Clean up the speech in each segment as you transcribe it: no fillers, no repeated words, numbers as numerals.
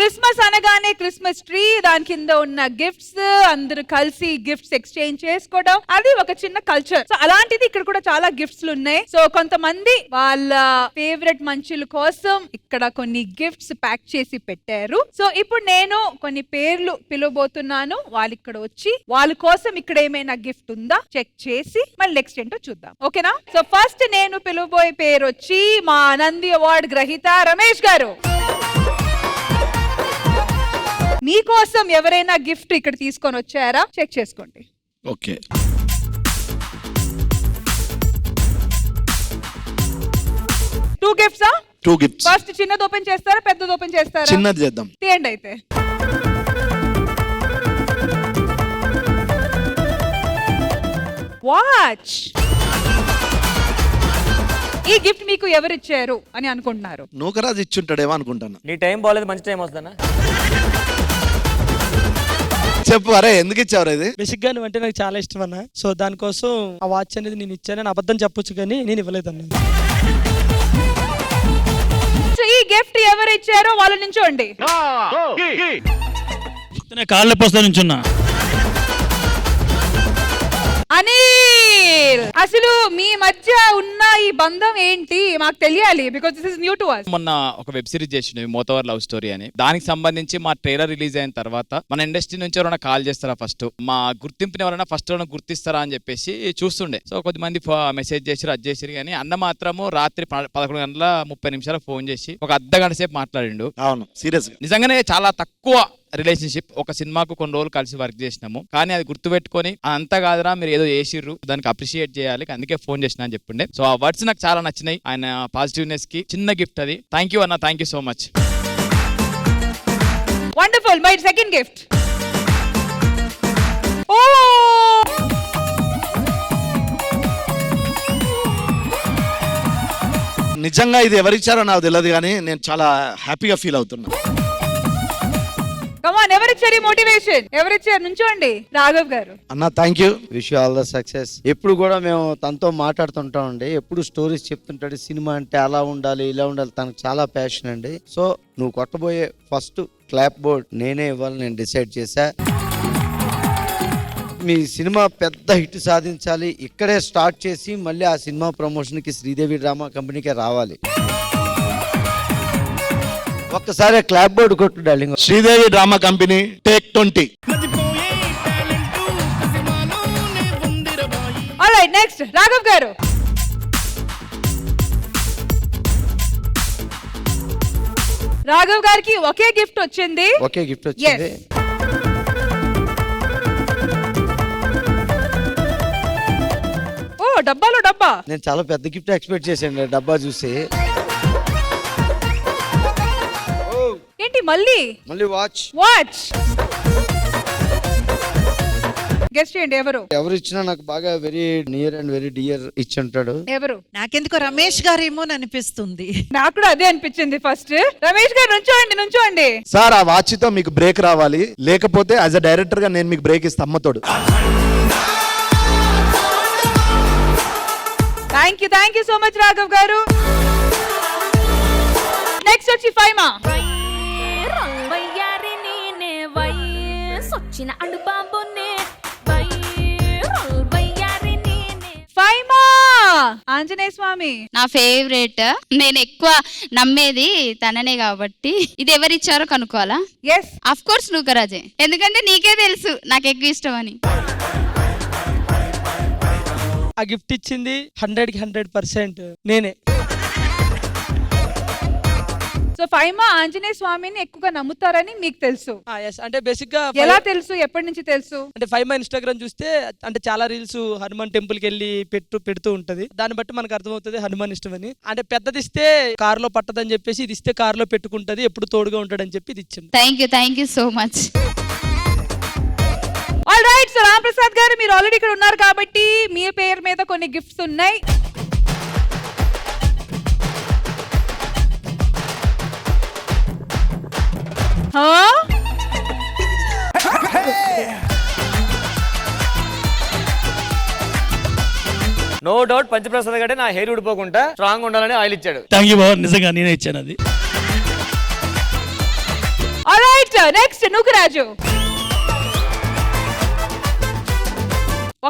Christmas అనగానే Christmas tree, దాని కింద ఉన్న గిఫ్ట్స్, అందరూ కలిసి గిఫ్ట్స్ ఎక్స్చేంజ్ చేసుకోవడం, అది ఒక చిన్న కల్చర్. సో అలాంటిది ఇక్కడ కూడా చాలా గిఫ్ట్స్ ఉన్నాయి. సో కొంతమంది వాళ్ళ ఫేవరెట్ మనుషుల కోసం ఇక్కడ కొన్ని గిఫ్ట్స్ ప్యాక్ చేసి పెట్టారు. సో ఇప్పుడు నేను కొన్ని పేర్లు పిలవబోతున్నాను. వాళ్ళు ఇక్కడ వచ్చి వాళ్ళ కోసం ఇక్కడ ఏమైనా గిఫ్ట్ ఉందా చెక్ చేసి మళ్ళీ నెక్స్ట్ ఏంటో చూద్దాం. ఓకేనా? సో ఫస్ట్ నేను పిలవబోయే పేరు వచ్చి మా నంది అవార్డ్ గ్రహీత రమేష్ గారు. మీకోసం ఎవరైనా గిఫ్ట్ ఇక్కడ తీసుకొని వచ్చారా చెక్ చేసుకోండి. ఓకే, 2 గిఫ్ట్సా? 2 గిఫ్ట్స్. ఫస్ట్ చిన్నది ఓపెన్ చేస్తారా పెద్దది ఓపెన్ చేస్తారా? చిన్నది చేద్దాం. తీయండి అయితే. వాచ్. ఈ గిఫ్ట్ మీకు ఎవరిచ్చారు అని అనుకుంటున్నారు? నూకరాజు ఇచ్చుంటాడేమో అనుకుంటాను. నీ టైం బాగాలేదు, మంచి టైం వస్తుందన్నా. చెప్పు, అరే ఎందుకు ఇచ్చావు ఇది? బేసిక్ గా నువ్వు అంటే నాకు చాలా ఇష్టం అన్న. సో దానికోసం ఆ వాచ్ అనేది నేను ఇచ్చానని అబద్ధం చెప్పొచ్చు, కానీ నేను ఇవ్వలేదన్నా. సో ఈ గిఫ్ట్ ఎవరు ఇచ్చారో వాళ్ళ నుంచోండి. కాళ్ళ పోస్తా నుంచున్నా. అనిల్, అసలు మీ మధ్య ఉన్న ఈ బంధం ఏంటి మాకు తెలియాలి, because this is new to us. మొన్న ఒక వెబ్ సిరీస్ చేసినవి మోతవర్ లవ్ స్టోరీ అని. దానికి సంబంధించి మా ట్రైలర్ రిలీజ్ అయిన తర్వాత మన ఇండస్ట్రీ నుంచి ఎవరైనా కాల్ చేస్తారా, ఫస్ట్ మా గుర్తింపుని ఎవరైనా ఫస్ట్ ఎవరైనా గుర్తిస్తారా అని చెప్పేసి చూస్తుండే. సో కొద్దిమంది మెసేజ్ చేసిరు, అది చేసిరు, కానీ అన్న మాత్రము రాత్రి 11:30 ఫోన్ చేసి ఒక అర్ధగంట సేపు మాట్లాడిండు. అవును, సీరియస్ గా నిజంగానే చాలా తక్కువ రిలేషన్షిప్. ఒక సినిమాకు కొన్ని రోజులు కలిసి వర్క్ చేసినాము, కానీ అది గుర్తుపెట్టుకొని అంతా కాదురా మీరు ఏదో చేసిర్రు, దానికి అప్రిషియేట్ చేయాలి, అందుకే ఫోన్ చేసిన అని చెప్పిండే. సో ఆ వర్డ్స్ నాకు చాలా నచ్చినాయి. ఆయన పాజిటివ్నెస్ కి చిన్న గిఫ్ట్ అది. థ్యాంక్ యూ అన్న, thank you so much. Wonderful. My second gift. ఓ, నిజంగా ఇది ఎవరిచ్చారో నాకు తెలియదు, కానీ నేను చాలా హ్యాపీగా ఫీల్ అవుతున్నా. కమాన్, ఎవరిచ్చారు మోటివేషన్? ఎవరిచ్చారు? నుంచోండి. రాఘవ్ గారు. అన్న thank you. Wish you all the success. ఎప్పుడు కూడా మేము తనతో మాట్లాడుతుంటామండి, ఎప్పుడు స్టోరీస్ చెప్తుంటాడు. సినిమా అంటే అలా ఉండాలి, ఇలా ఉండాలి, తనకు చాలా ప్యాషన్ అండి. సో నువ్వు కొట్టబోయే ఫస్ట్ క్లాప్ బోర్డ్ నేనే ఇవ్వాలి, నేను డిసైడ్ చేశా. మీ సినిమా పెద్ద హిట్ సాధించాలి, ఇక్కడే స్టార్ట్ చేసి మళ్ళీ ఆ సినిమా ప్రమోషన్కి శ్రీదేవి డ్రామా కంపెనీకే రావాలి. ఒక్కసారి క్లాప్ బోర్డు కొట్టు darling. Sridevi drama company take 20. Alright, next Raghav గారు. రాఘవ్ గారికి ఒకే గిఫ్ట్ వచ్చింది. ఒకే గిఫ్ట్ వచ్చింది. ఓ, డబ్బాలో డబ్బా. నేను చాలా పెద్ద గిఫ్ట్ ఎక్స్పెక్ట్ చేశాను డబ్బా చూసి. ఏంటి మళ్ళీ? మళ్ళీ వాచ్. వాచ్. గెస్ట్ చేయండి ఎవరు? ఎవరు ఇచ్చినా నాకు బాగా very near and very dear ఇచ్చి ఉంటాడు. ఎవరు? నాకెందుకో రమేష్ గారేమో అనిపిస్తుంది. నాకు కూడా అదే అనిపించింది ఫస్ట్. రమేష్ గారు నుంచోండి, నుంచోండి. సార్, ఆ వాచ్తో మీకు బ్రేక్ రావాలి, లేకపోతే యాజ్ అ డైరెక్టర్ గా నేను మీకు బ్రేక్ ఇస్తా అమ్మతోడు. Thank you so much Raghav గారు. నెక్స్ట్ వచ్చి ఫైమా. ఫైమా, ఆంజనేయ స్వామి నా ఫేవరెట్. నేను ఎక్కువ నమ్మేది తననే కాబట్టి ఇది ఎవరిచ్చారో కనుక్కోవాలా? ఎస్, అఫ్ కోర్స్ నూకరాజే, ఎందుకంటే నీకే తెలుసు నాకు ఎక్కువ ఇష్టం అని. ఆ గిఫ్ట్ ఇచ్చింది 100కి 100% నేనే. సో ఫైమా ఆంజనేయ స్వామిని ఎక్కువగా నమ్ముతారని మీకు తెలుసు? ఎస్, అంటే బేసిక్ గా ఎలా తెలుసు, ఎప్పటి నుంచి తెలుసు? అంటే ఫైమా ఇన్స్టాగ్రామ్ చూస్తే అంటే చాలా రీల్స్ హనుమాన్ టెంపుల్ కి వెళ్ళి పెడుతూ ఉంటది. దాన్ని బట్టి మనకు అర్థమవుతుంది హనుమాన్ ఇష్టం అని. అంటే పెద్దది ఇస్తే కారులో పట్టదని చెప్పేసి ఇది ఇస్తే కారులో పెట్టుకుంటది, ఎప్పుడు తోడుగా ఉంటాడని చెప్పి ఇది ఇచ్చింది. Thank you so much. All right, so Ramprasad గారు మీరు ఆల్రెడీ ఇక్కడ ఉన్నారు కాబట్టి మీ పేరు మీద కొన్ని గిఫ్ట్స్ ఉన్నాయి. నో డౌట్ పంచప్రసాద్ గారే నా హెయిర్ ఊడిపోకుండా స్ట్రాంగ్ ఉండాలని ఆయిల్ ఇచ్చాడు. థ్యాంక్ యూ బాబా, నిజంగా నేనే ఇచ్చాను అది. నెక్స్ట్ నూకరాజు.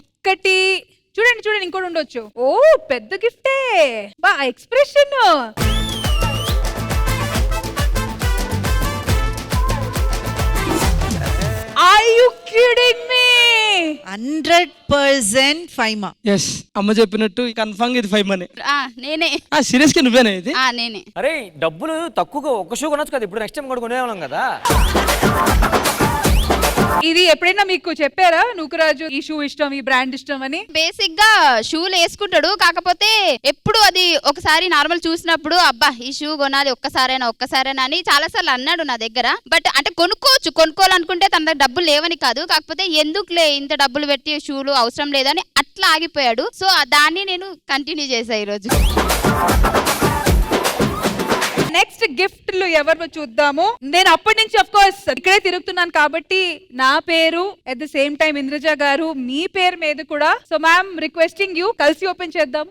ఒక్కటి చూడండి చూడండి, ఇంకోటి ఉండొచ్చు. ఓ పెద్ద గిఫ్టే, బా expression. Are you kidding me? 100% Faima. Yes, అమ్మ చెప్పినట్టు కన్ఫర్మ్ ఇది 5 మనీ. నేనే. సీరియస్ గా నువ్వేనా ఇది? నేనే. అరే డబ్బులు తక్కువగా ఒక షూ కొనొచ్చు కదా, ఇప్పుడు నెక్స్ట్ టైం కూడా కొనేవాళ్ళం కదా. ఇది ఎప్పుడైనా మీకు చెప్పారా నూకరాజు ఈ షూ ఇష్టం, ఈ బ్రాండ్ ఇష్టం అని? బేసిక్ గా షూలు వేసుకుంటాడు, కాకపోతే ఎప్పుడు అది ఒకసారి నార్మల్ చూసినప్పుడు అబ్బా ఈ షూ కొనాలి ఒక్కసారైనా అని చాలా సార్లు అన్నాడు నా దగ్గర. బట్ అంటే కొనుక్కోవాలనుకుంటే తన దగ్గర డబ్బులు లేవని కాదు, కాకపోతే ఎందుకులే ఇంత డబ్బులు పెట్టి షూలు అవసరం లేదని అట్లా ఆగిపోయాడు. సో దాన్ని నేను కంటిన్యూ చేశా ఈ రోజు. నెక్స్ట్ గిఫ్ట్లు ఎవరు చూద్దాము. నేను అప్పటి నుంచి అఫ్ కోర్స్ ఇక్కడే తిరుగుతున్నాను కాబట్టి నా పేరు at the same time Indraja గారు మీ పేరు మీద కూడా. సో మ్యామ్ రిక్వెస్టింగ్ యూ కలిసి ఓపెన్ చేద్దాం.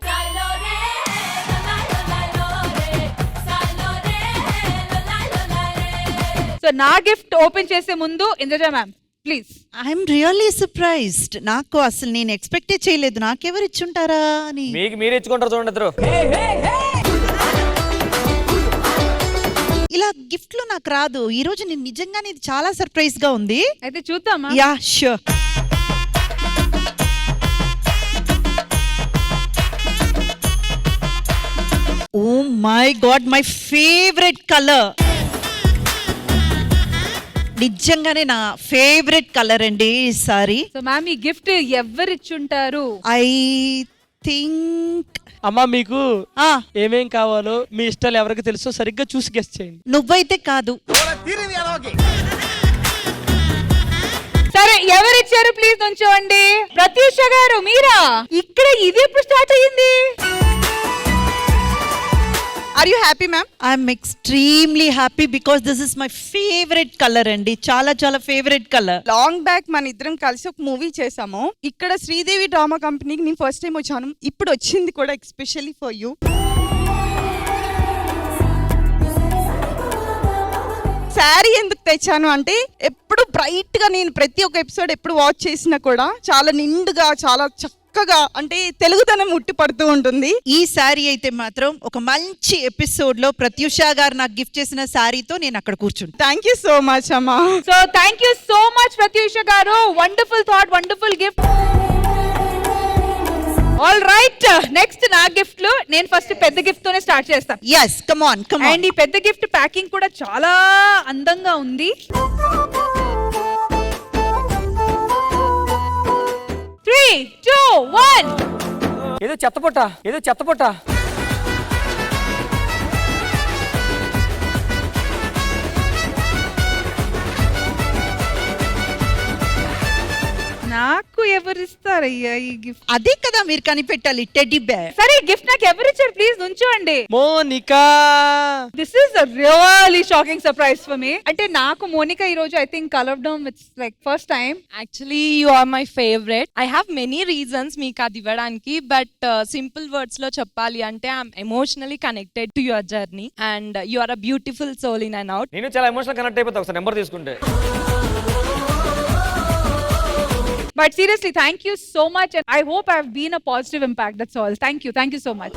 సో నా గిఫ్ట్ ఓపెన్ చేసే ముందు Indraja ma'am please. I'm really surprised. నాకు అసలు నేను ఎక్స్పెక్టే చేయలేదు నాకెవరు ఇచ్చుంటారా అని. మీకు మీరు ఇచ్చుకుంటారు చూడండి ఇద్దరు. ఇలా గిఫ్ట్లు నాకు రాదు. ఈ రోజు నేను నిజంగానే ఇది చాలా సర్ప్రైజ్ గా ఉంది. అయితే చూద్దామా? Ya sure. Oh my God, my favourite colour. నిజంగానే నా ఫేవరెట్ కలర్ అండి ఈ సారీ. సో మ్యామ్ ఈ గిఫ్ట్ ఎవరు ఇచ్చుంటారు? ఐ థింక్ అమ్మా మీకు ఏమేం కావాలో మీ ఇష్టాలు ఎవరికి తెలుసో సరిగ్గా చూసి గెస్ చేయండి. నువ్వైతే కాదు. సరే ఎవరు ఇచ్చారు ప్లీజ్ నుంచోండి. ప్రత్యూష గారు మీరా? ఇక్కడ ఇది ఎప్పుడు స్టార్ట్ అయ్యింది? Are you happy ma'am? I'm extremely happy because this is my favourite colour అండి. చాలా చాలా ఫేవరెట్ కలర్. లాంగ్ బ్యాక్ మన ఇద్దరం కలిసి ఒక మూవీ చేసాము. ఇక్కడ శ్రీదేవి డ్రామా కంపెనీకి నేను ఫస్ట్ టైం వచ్చాను. ఇప్పుడు వచ్చింది కూడా ఎస్పెషల్లీ ఫర్ యూ. శారీ ఎందుకు తెచ్చాను అంటే ఎప్పుడు బ్రైట్ గా నేను ప్రతి ఒక్క ఎపిసోడ్ ఎప్పుడు వాచ్ చేసినా కూడా చాలా నిండుగా చాలా చక్కగా అంటే తెలుగుదనం ఉట్టి పడుతూ ఉంటుంది. ఈ శారీ అయితే మాత్రం ఒక మంచి ఎపిసోడ్ లో ప్రత్యూష గారు నాకు గిఫ్ట్ చేసిన శారీతో నేను అక్కడ కూర్చుంటాను. థ్యాంక్ యూ సో మచ్ అమ్మా. So thank you so much Pratyusha గారు. Wonderful thought, wonderful gift. All right, next నా గిఫ్ట్లు. నేను ఫస్ట్ పెద్ద గిఫ్ట్ తోనే స్టార్ట్ చేస్తాను. yes come on అండ్ ఈ పెద్ద గిఫ్ట్ ప్యాకింగ్ కూడా చాలా అందంగా ఉంది. 3, 2, 1. ఏదో చెత్తపొట్ట. నాకు ఎవరు ఇస్తారయ్యా ఈ గిఫ్ట్? అదే కదా మీరు కనిపెట్టాలి, టెడ్డీ బేర్. సరే గిఫ్ట్ నాకు ఎవరు ఇచ్చారు ప్లీజ్ నుంచోండి. Monika. This is a really shocking surprise for me. అంటే నాకు మోనికా ఈ రోజు ఐ థింక్ కలవడం it's like first time. Actually you are my favourite. I have many reasons మీకు అది ఇవ్వడానికి, బట్ సింపుల్ వర్డ్స్ లో చెప్పాలి అంటే I'm emotionally connected to your journey and you are a beautiful soul in and out. నేను చాలా emotional connect అయిపోతా ఒకసారి నెంబర్ తీసుకుంటే. But seriously, thank you so much and I hope I've been a positive impact. That's all. Thank you so much.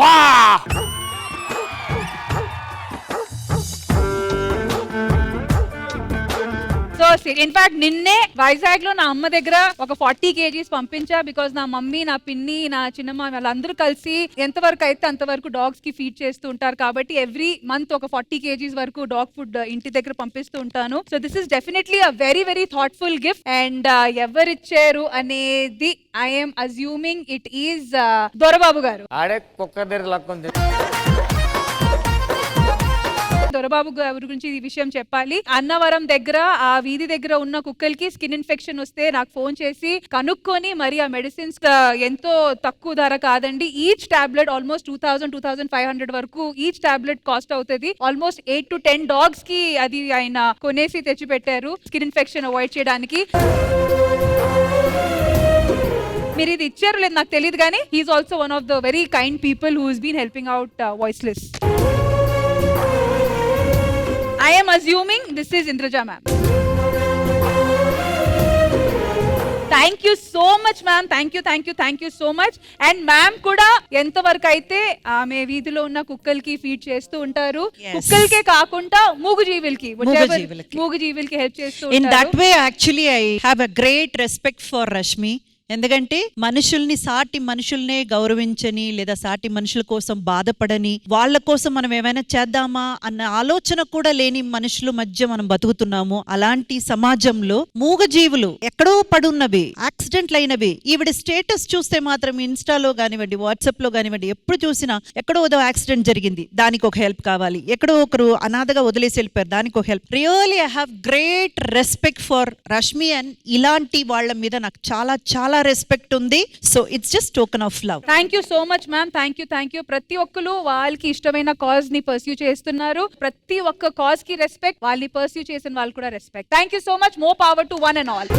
Wow! So in fact నిన్నే వైజాగ్ లో నా అమ్మ దగ్గర ఒక 40 kgs పంపించా. బికాస్ నా మమ్మీ, నా పిన్ని, నా చిన్నమ్మ వాళ్ళందరూ కలిసి ఎంతవరకు అయితే అంతవరకు డాగ్స్ కి ఫీడ్ చేస్తూ ఉంటారు. కాబట్టి ఎవ్రీ మంత్ ఒక 40 kgs వరకు డాగ్ ఫుడ్ ఇంటి దగ్గర పంపిస్తూ ఉంటాను. So this is definitely a very very thoughtful gift. And ఎవరిచ్చారు అనేది I'm assuming it is Dorababu గారు. ఆడే కుక్క దగ్గర లక్కుంది. దొరబాబు గారి గురించి ఈ విషయం చెప్పాలి. అన్నవరం దగ్గర ఆ వీధి దగ్గర ఉన్న కుక్కలకి స్కిన్ ఇన్ఫెక్షన్ వస్తే నాకు ఫోన్ చేసి కనుక్కొని మరి ఆ మెడిసిన్స్ ఎంతో తక్కువ ధర కాదండి. ఈచ్ టాబ్లెట్ ఆల్మోస్ట్ 2,000-2,500 వరకు ఈచ్ టాబ్లెట్ కాస్ట్ అవుతుంది. ఆల్మోస్ట్ 8 to 10 డాగ్స్ కి అది ఆయన కొనేసి తెచ్చి పెట్టారు స్కిన్ ఇన్ఫెక్షన్ అవాయిడ్ చేయడానికి. మీరు ఇది ఇచ్చారు లేదు నాకు తెలియదు కానీ he's also one of the very kind people who's been helping out voiceless. I am assuming this is Indraja ma'am. Thank you so much ma'am. Thank you so much. And ma'am కూడా ఎంతవరకు అయితే ఆమె వీధిలో ఉన్న కుక్కలకి feed చేస్తూ ఉంటారు, కుక్కలకే కాకుండా మూగజీవులకి మూగజీవులకి హెల్ప్ చేస్తూ ఉంటారు. In that way actually I have a great respect for Rashmi. ఎందుకంటే మనుషుల్ని సాటి మనుషుల్నే గౌరవించని లేదా సాటి మనుషుల కోసం బాధపడని వాళ్ళ కోసం మనం ఏమైనా చేద్దామా అన్న ఆలోచన కూడా లేని మనుషుల మధ్య మనం బతుకుతున్నాము. అలాంటి సమాజంలో మూగజీవులు ఎక్కడో పడున్నవి, యాక్సిడెంట్లు అయినవి, ఈవిడ స్టేటస్ చూస్తే మాత్రం ఇన్స్టాలో కానివ్వండి, వాట్సాప్ లో కానివ్వండి, ఎప్పుడు చూసినా ఎక్కడో ఏదో యాక్సిడెంట్ జరిగింది, దానికి ఒక హెల్ప్ కావాలి, ఎక్కడో ఒకరు అనాథగా వదిలేసి వెళ్ళిపోయారు, దానికి ఒక help. Really I have great respect for Rashmi and ఇలాంటి వాళ్ళ మీద నాకు చాలా చాలా రెస్పెక్ట్ ఉంది. So it's just token of love. Thank you so much ma'am. Thank you. ప్రతి ఒక్కరు వాళ్ళకి ఇష్టమైన కాజ్ ని పర్స్యూ చేస్తున్నారు. ప్రతి ఒక్క కాజ్ కి రెస్పెక్ట్, వాళ్ళని పర్స్యూ చేసిన వాళ్ళు కూడా respect. Thank you so much. More power to one and all.